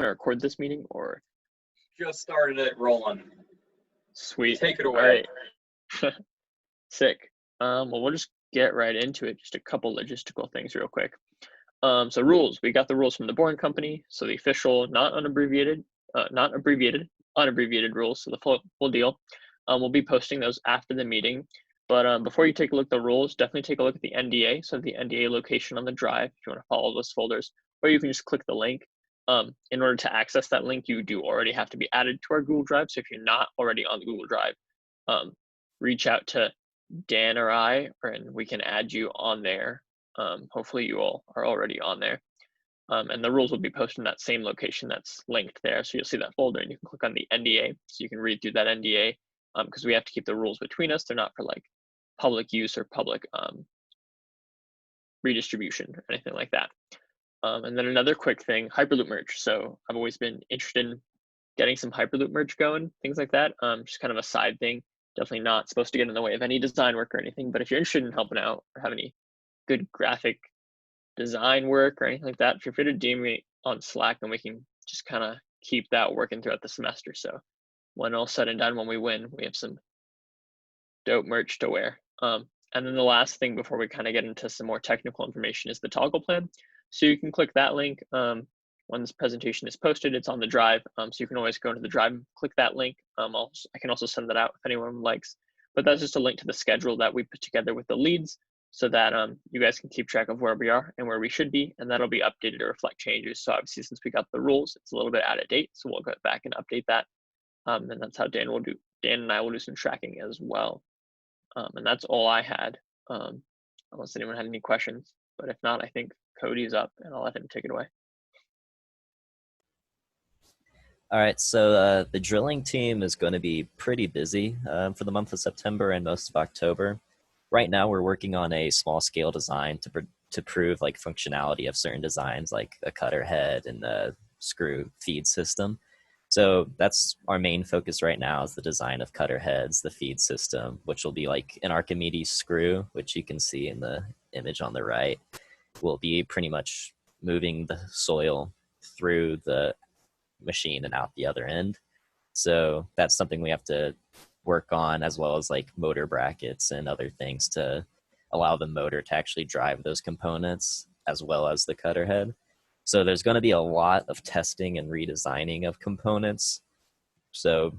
to record this meeting or? Just started it rolling. Sweet. Take it All away. right. Sick. Well, we'll just get right into it. Just a couple logistical things real quick. So rules, we got the rules from the Boring Company. So the official, not unabbreviated rules. So the full deal. We'll be posting those after the meeting. But before you take a look at the rules, definitely take a look at the NDA. So the NDA location on the drive, if you want to follow those folders, or you can just click the link. In order to access that link, you do already have to be added to our Google Drive. So if you're not already on the Google Drive, reach out to Dan or I, and we can add you on there. Hopefully you all are already on there. And the rules will be posted in that same location that's linked there. So you'll see that folder and you can click on the NDA. So you can read through that NDA because we have to keep the rules between us. They're not for like public use or public redistribution or anything like that. And then another quick thing, Hyperloop merge. So I've always been interested in getting some Hyperloop merge going, things like that. Just kind of a side thing. Definitely not supposed to get in the way of any design work or anything, but if you're interested in helping out or have any good graphic design work or anything like that, feel free to DM me on Slack and we can just kind of keep that working throughout the semester. So when all said and done, when we win, we have some dope merch to wear. And then the last thing before we kind of get into some more technical information is the toggle plan. So you can click that link. When this presentation is posted, it's on the drive. So you can always go into the drive and click that link. I can also send that out if anyone likes, but that's just a link to the schedule that we put together with the leads so that you guys can keep track of where we are and where we should be, and that'll be updated to reflect changes. So obviously since we got the rules, it's a little bit out of date. So we'll go back and update that. And that's how Dan and I will do some tracking as well. And that's all I had, unless anyone had any questions. But if not, I think Cody's up and I'll let him take it away. All right, so the drilling team is going to be pretty busy for the month of September and most of October. Right now, we're working on a small-scale design to prove like functionality of certain designs, like a cutter head and the screw feed system. So that's our main focus right now is the design of cutter heads, the feed system, which will be like an Archimedes screw, which you can see in the image on the right, will be pretty much moving the soil through the machine and out the other end. So that's something we have to work on, as well as like motor brackets and other things to allow the motor to actually drive those components as well as the cutter head. So there's going to be a lot of testing and redesigning of components. So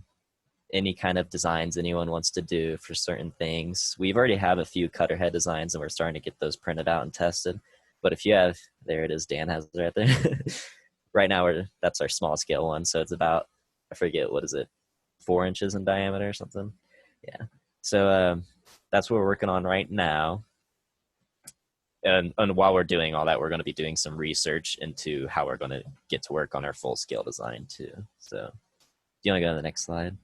any kind of designs anyone wants to do for certain things, we've already have a few cutter head designs and we're starting to get those printed out and tested. But if you have, there it is, Dan has it right there. Right now, that's our small scale one. So it's about, I forget, what is it, 4 inches in diameter or something? Yeah. So that's what we're working on right now. And while we're doing all that, we're going to be doing some research into how we're going to get to work on our full scale design too. So do you want to go to the next slide?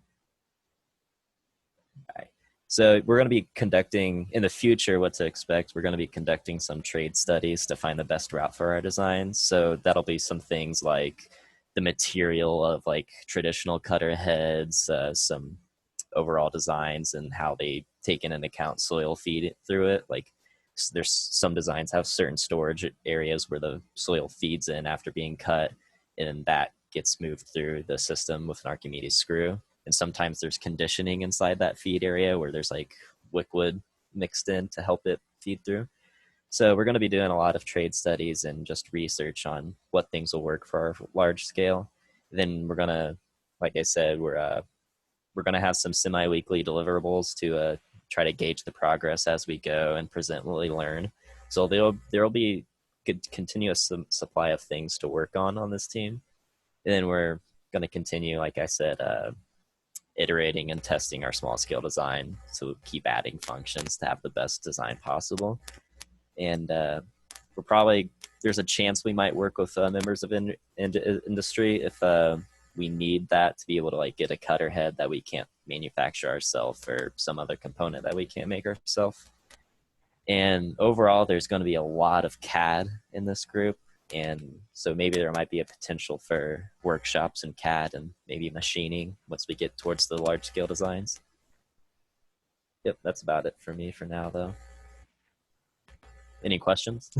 All right. So we're going to be conducting, in the future, what to expect, we're going to be conducting some trade studies to find the best route for our designs. So that'll be some things like the material of like traditional cutter heads, some overall designs and how they take into account soil feed through it. Like there's some designs have certain storage areas where the soil feeds in after being cut, and that gets moved through the system with an Archimedes screw. And sometimes there's conditioning inside that feed area where there's like liquid mixed in to help it feed through. So we're going to be doing a lot of trade studies and just research on what things will work for our large scale. Then we're going to, like I said, we're going to have some semi-weekly deliverables to try to gauge the progress as we go and present what we learn. So there'll be good continuous supply of things to work on this team. And then we're going to continue, like I said, iterating and testing our small scale design to keep adding functions to have the best design possible. And there's a chance we might work with members of industry if we need that to be able to like get a cutter head that we can't manufacture ourselves or some other component that we can't make ourselves. And overall, there's going to be a lot of CAD in this group. And so maybe there might be a potential for workshops in CAD and maybe machining once we get towards the large scale designs. Yep, that's about it for me for now, though. Any questions?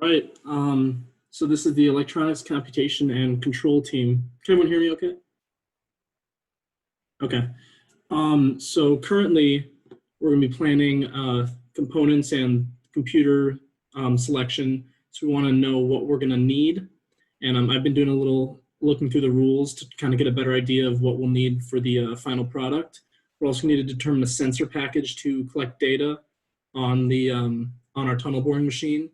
Right. So this is the electronics computation and control team. Can everyone hear me okay? Okay. So currently we're going to be planning components and computer selection. So we want to know what we're going to need. And I've been doing a little looking through the rules to kind of get a better idea of what we'll need for the final product. We're also going to need to determine a sensor package to collect data on the on our tunnel boring machine.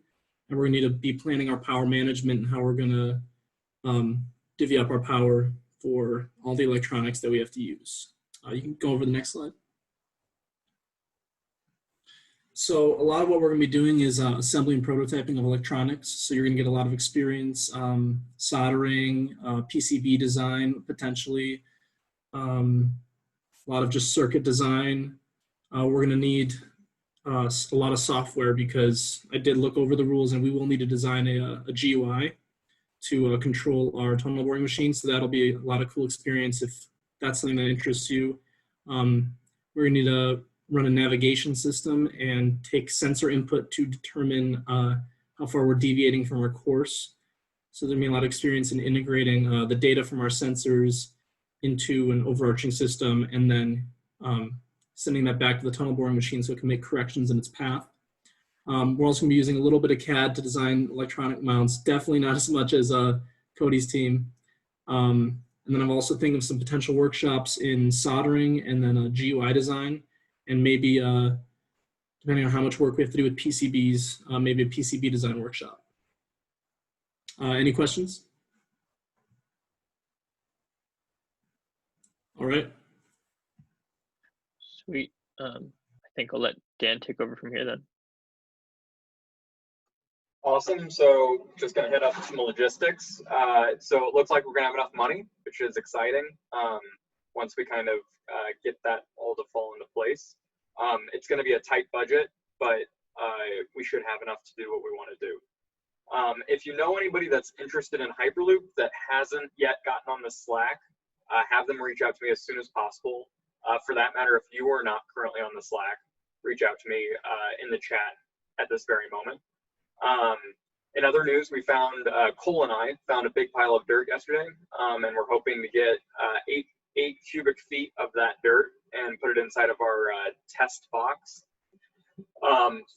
And we're going to need to be planning our power management and how we're going to divvy up our power for all the electronics that we have to use. You can go over the next slide. So a lot of what we're going to be doing is assembly and prototyping of electronics. So you're going to get a lot of experience soldering, PCB design, potentially, a lot of just circuit design. We're going to need a lot of software because I did look over the rules and we will need to design a GUI to control our tunnel boring machine. So that'll be a lot of cool experience if that's something that interests you. We're going to need to run a navigation system and take sensor input to determine how far we're deviating from our course. So there'll be a lot of experience in integrating the data from our sensors into an overarching system and then sending that back to the tunnel boring machine so it can make corrections in its path. We're also going to be using a little bit of CAD to design electronic mounts, definitely not as much as Cody's team. And then I'm also thinking of some potential workshops in soldering and then GUI design, and maybe, depending on how much work we have to do with PCBs, maybe a PCB design workshop. Any questions? All right. Sweet. I think I'll let Dan take over from here then. Awesome. So just going to hit up some logistics. So it looks like we're going to have enough money, which is exciting. Once we kind of get that all to fall into place. It's going to be a tight budget, but we should have enough to do what we want to do. If you know anybody that's interested in Hyperloop that hasn't yet gotten on the Slack, have them reach out to me as soon as possible. For that matter, if you are not currently on the Slack, reach out to me in the chat at this very moment. In other news, we found, Cole and I found a big pile of dirt yesterday, and we're hoping to get 8 cubic feet of that dirt and put it inside of our test box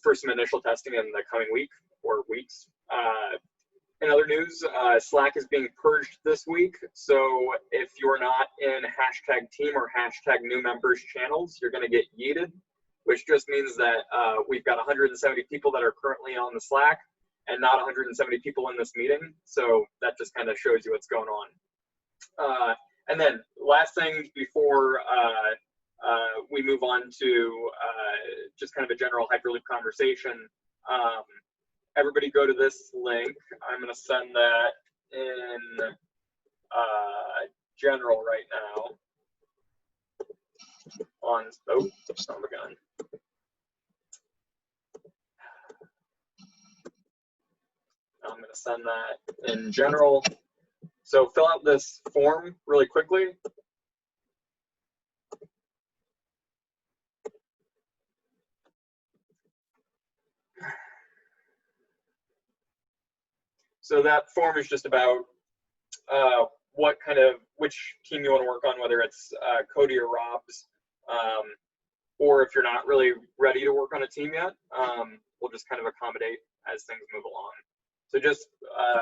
for some initial testing in the coming week or weeks. In other news, Slack is being purged this week, so if you're not in hashtag team or hashtag new members channels, you're going to get yeeted, which just means that we've got 170 people that are currently on the Slack and not 170 people in this meeting. So that just kind of shows you what's going on. And then last thing before we move on to just kind of a general Hyperloop conversation, everybody go to this link. I'm going to send that in general right now. On, oh, son of a gun. I'm going to send that in general. So fill out this form really quickly. So that form is just about which team you want to work on, whether it's Cody or Rob's, or if you're not really ready to work on a team yet, we'll just kind of accommodate as things move along. So just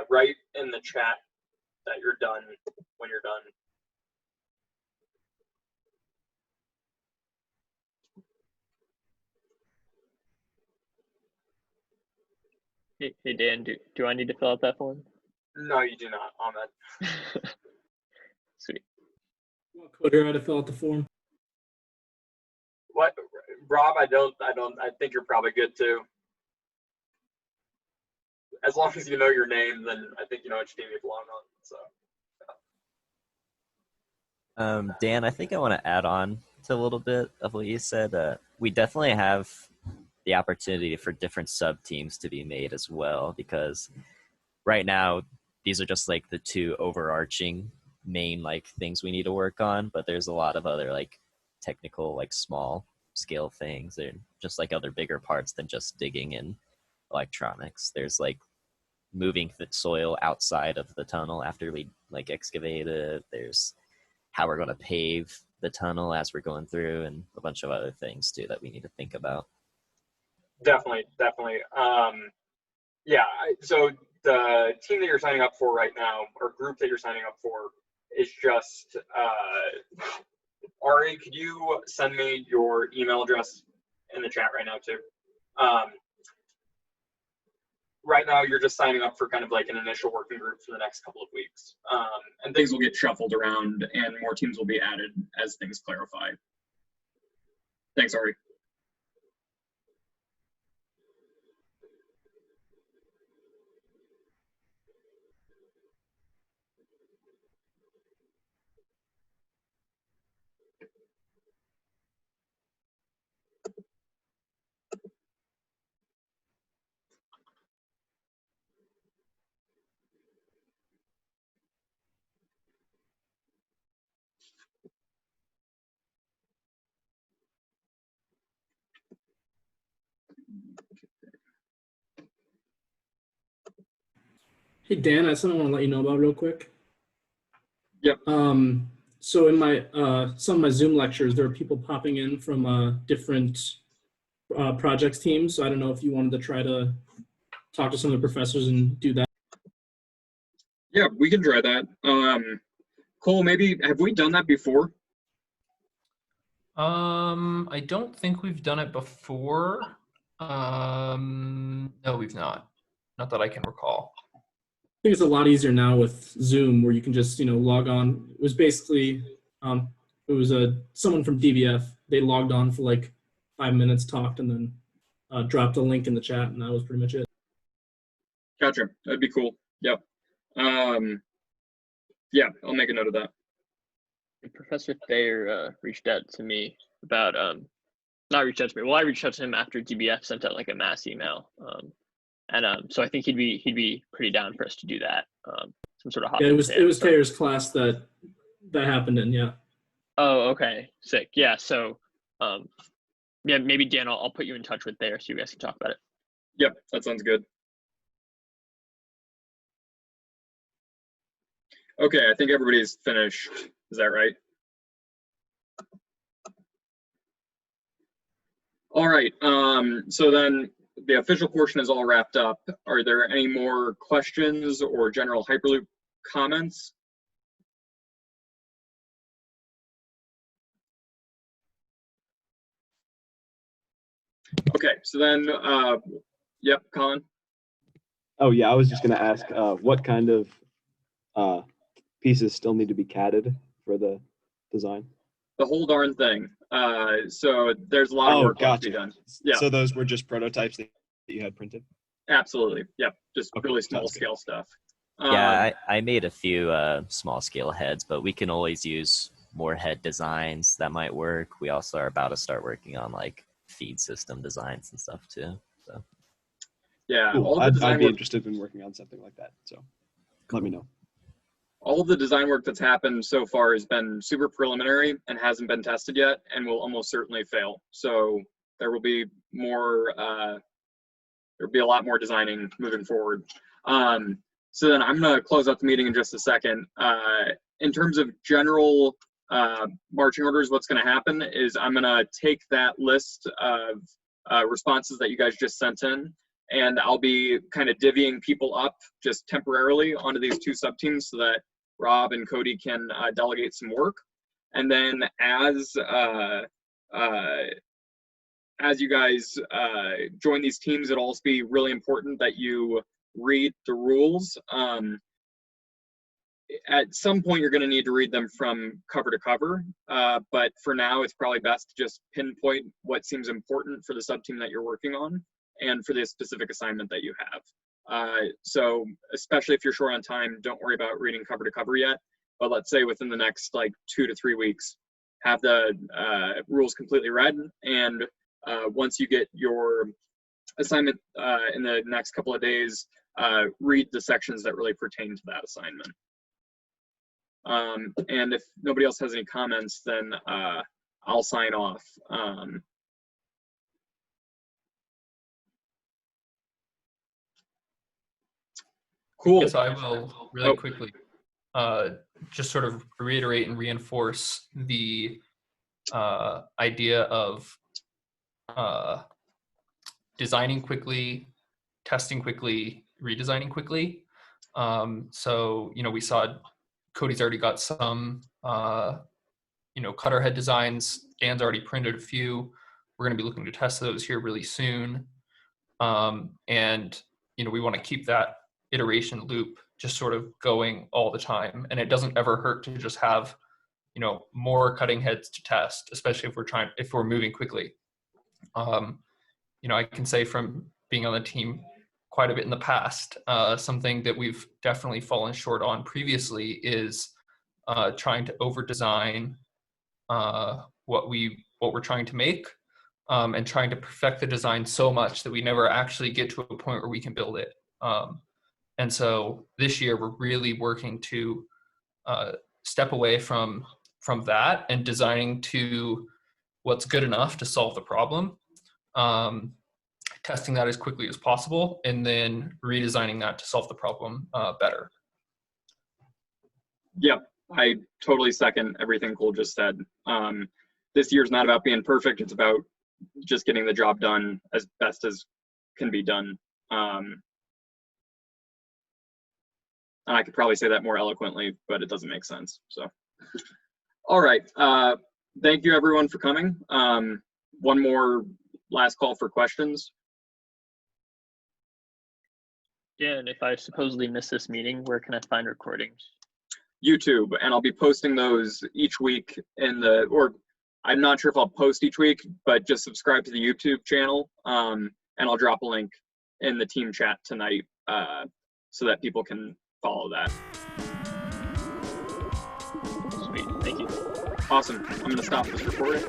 write in the chat that you're done when you're done. Hey Dan, do I need to fill out that form? No, you do not, Ahmed. Sweet. Cody, how to fill out the form? What, Rob? I think you're probably good too. As long as you know your name, then I think you know which team you belong on. So. Dan, I think I want to add on to a little bit of what you said. We definitely have the opportunity for different sub teams to be made as well, because right now these are just like the two overarching main like things we need to work on, but there's a lot of other like technical like small scale things and just like other bigger parts than just digging in electronics. There's like moving the soil outside of the tunnel after we like excavate it. There's how we're going to pave the tunnel as we're going through, and a bunch of other things too that we need to think about. Definitely, definitely. Yeah, so the team that you're signing up for right now, or group that you're signing up for, is just, Ari, could you send me your email address in the chat right now too? Right now, you're just signing up for kind of like an initial working group for the next couple of weeks. And things will get shuffled around and more teams will be added as things clarify. Thanks, Ari. Hey Dan, I have something I want to let you know about real quick. Yep. So in my some of my Zoom lectures, there are people popping in from different projects teams. So I don't know if you wanted to try to talk to some of the professors and do that. Yeah, we can try that. Cole, maybe have we done that before? I don't think we've done it before. No, we've not. Not that I can recall. I think it's a lot easier now with Zoom, where you can just log on. It was basically it was someone from DVF. They logged on for like 5 minutes, talked, and then dropped a link in the chat, and that was pretty much it. Gotcha. That'd be cool. Yep. Yeah, I'll make a note of that. Professor Thayer reached out to me about not reached out to me. Well, I reached out to him after DBF sent out like a mass email, and so I think he'd be pretty down for us to do that. Some sort of Yeah, it was Thayer's class that happened in. Yeah. Oh, okay, sick. Yeah, so yeah, maybe Dan, I'll put you in touch with Thayer so you guys can talk about it. Yep, that sounds good. Okay, I think everybody's finished. Is that right? All right, so then the official portion is all wrapped up. Are there any more questions or general Hyperloop comments? Okay, so then, yep, Colin? Oh yeah, I was just gonna ask, what kind of pieces still need to be catted for the design? The whole darn thing. So there's a lot of work left to be done. Yeah. So those were just prototypes that you had printed? Absolutely. Yep. Just Okay, really small sounds good. scale stuff. Yeah, I made a few small scale heads, but we can always use more head designs that might work. We also are about to start working on like feed system designs and stuff too. So Yeah, Cool. all the I'd design be work, interested in working on something like that. So let me know. all of the design work that's happened so far has been super preliminary and hasn't been tested yet, and will almost certainly fail. So there will be more. There'll be a lot more designing moving forward. So then I'm going to close out the meeting in just a second. In terms of general marching orders, what's going to happen is I'm going to take that list of responses that you guys just sent in, and I'll be kind of divvying people up just temporarily onto these two sub-teams so that Rob and Cody can delegate some work. And then as you guys join these teams, it'll also be really important that you read the rules. At some point, you're going to need to read them from cover to cover, but for now, it's probably best to just pinpoint what seems important for the sub-team that you're working on and for the specific assignment that you have. So especially if you're short on time, don't worry about reading cover to cover yet, but let's say within the next like 2 to 3 weeks, have the rules completely read, and once you get your assignment in the next couple of days, read the sections that really pertain to that assignment. And if nobody else has any comments, then I'll sign off. Cool. Yes, I will really Oh. quickly just sort of reiterate and reinforce the idea of designing quickly, testing quickly, redesigning quickly. So, you know, we saw Cody's already got some, you know, cutter head designs. Dan's already printed a few. We're going to be looking to test those here really soon. And, you know, we want to keep that iteration loop just sort of going all the time. And it doesn't ever hurt to just have, you know, more cutting heads to test, especially if we're moving quickly. You know, I can say from being on the team quite a bit in the past, something that we've definitely fallen short on previously is trying to over design what we're trying to make, and trying to perfect the design so much that we never actually get to a point where we can build it. And so this year we're really working to step away from that and designing to what's good enough to solve the problem, testing that as quickly as possible, and then redesigning that to solve the problem better. Yep, I totally second everything Cole just said. This year's not about being perfect. It's about just getting the job done as best as can be done. And I could probably say that more eloquently, but it doesn't make sense. So, all right. Thank you everyone for coming. One more last call for questions. Yeah, and if I supposedly miss this meeting, where can I find recordings? YouTube, and I'll be posting those each week or I'm not sure if I'll post each week, but just subscribe to the YouTube channel, and I'll drop a link in the team chat tonight so that people can follow that. Sweet, thank you. Awesome. I'm going to stop this recording.